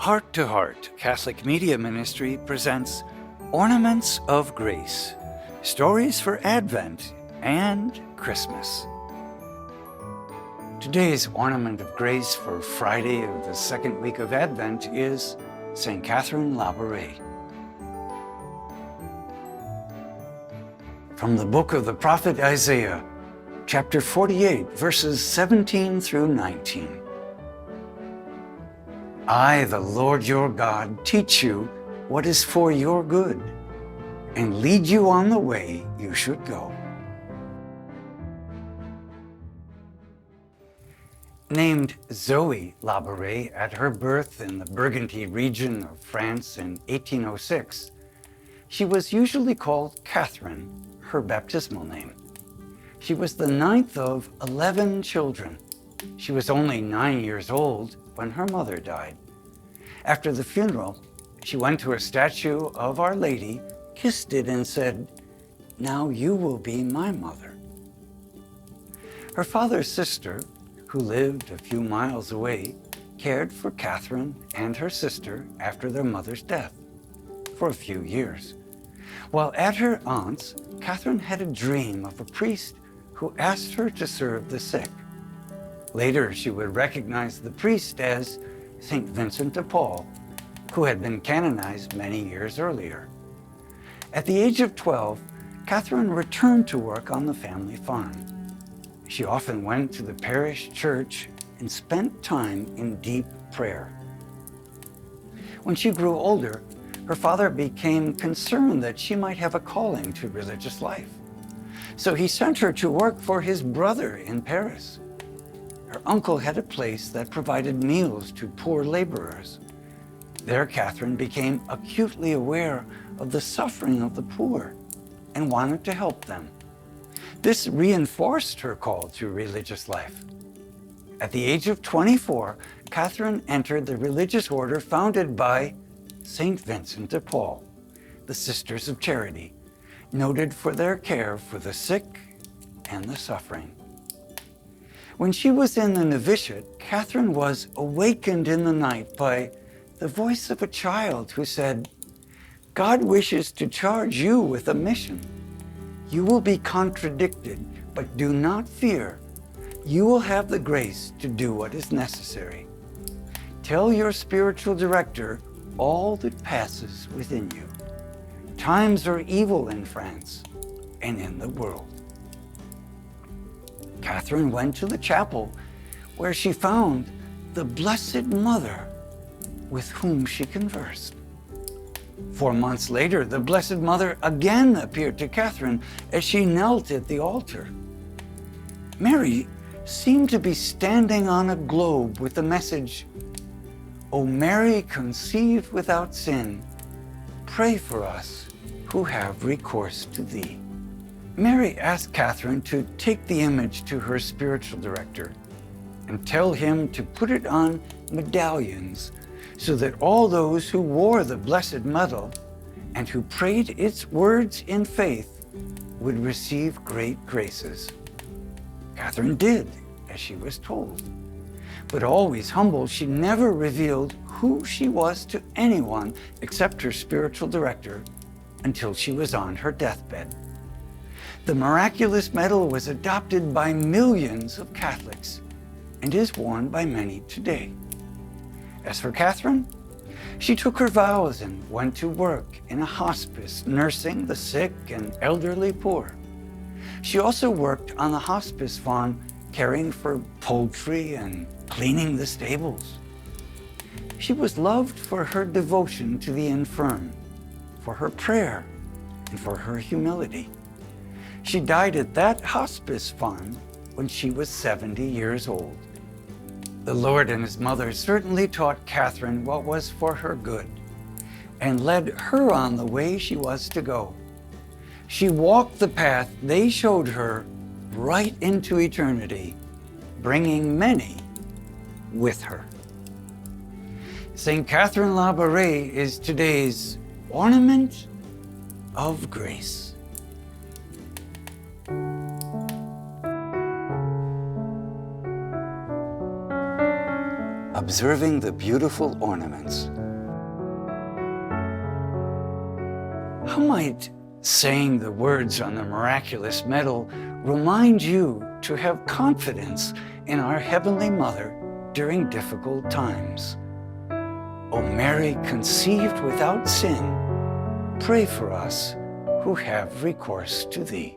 Heart to Heart Catholic Media Ministry presents Ornaments of Grace, stories for Advent and Christmas. Today's Ornament of Grace for Friday of the second week of Advent is St. Catherine Labouré. From the book of the prophet Isaiah, chapter 48, verses 17 through 19. I, the Lord your God, teach you what is for your good, and lead you on the way you should go. Named Zoe Laboure at her birth in the Burgundy region of France in 1806, she was usually called Catherine, her baptismal name. She was the ninth of 11 children. She was only 9 years old when her mother died. After the funeral, she went to a statue of Our Lady, kissed it, and said, "Now you will be my mother." Her father's sister, who lived a few miles away, cared for Catherine and her sister after their mother's death for a few years. While at her aunt's, Catherine had a dream of a priest who asked her to serve the sick. Later, she would recognize the priest as St. Vincent de Paul, who had been canonized many years earlier. At the age of 12, Catherine returned to work on the family farm. She often went to the parish church and spent time in deep prayer. When she grew older, her father became concerned that she might have a calling to religious life. So he sent her to work for his brother in Paris. Her uncle had a place that provided meals to poor laborers. There, Catherine became acutely aware of the suffering of the poor and wanted to help them. This reinforced her call to religious life. At the age of 24, Catherine entered the religious order founded by St. Vincent de Paul, the Sisters of Charity, noted for their care for the sick and the suffering. When she was in the novitiate, Catherine was awakened in the night by the voice of a child who said, "God wishes to charge you with a mission. You will be contradicted, but do not fear. You will have the grace to do what is necessary. Tell your spiritual director all that passes within you. Times are evil in France and in the world." Catherine went to the chapel where she found the Blessed Mother with whom she conversed. 4 months later, the Blessed Mother again appeared to Catherine as she knelt at the altar. Mary seemed to be standing on a globe with the message, "O Mary, conceived without sin, pray for us who have recourse to thee." Mary asked Catherine to take the image to her spiritual director and tell him to put it on medallions so that all those who wore the blessed medal and who prayed its words in faith would receive great graces. Catherine did as she was told. But always humble, she never revealed who she was to anyone except her spiritual director until she was on her deathbed. The miraculous medal was adopted by millions of Catholics and is worn by many today. As for Catherine, she took her vows and went to work in a hospice, nursing the sick and elderly poor. She also worked on the hospice farm, caring for poultry and cleaning the stables. She was loved for her devotion to the infirm, for her prayer, and for her humility. She died at that hospice farm when she was 70 years old. The Lord and his mother certainly taught Catherine what was for her good and led her on the way she was to go. She walked the path they showed her right into eternity, bringing many with her. St. Catherine Labouré is today's Ornament of Grace. observing the beautiful ornaments. How might saying the words on the miraculous medal remind you to have confidence in our Heavenly Mother during difficult times? O Mary, conceived without sin, pray for us who have recourse to thee.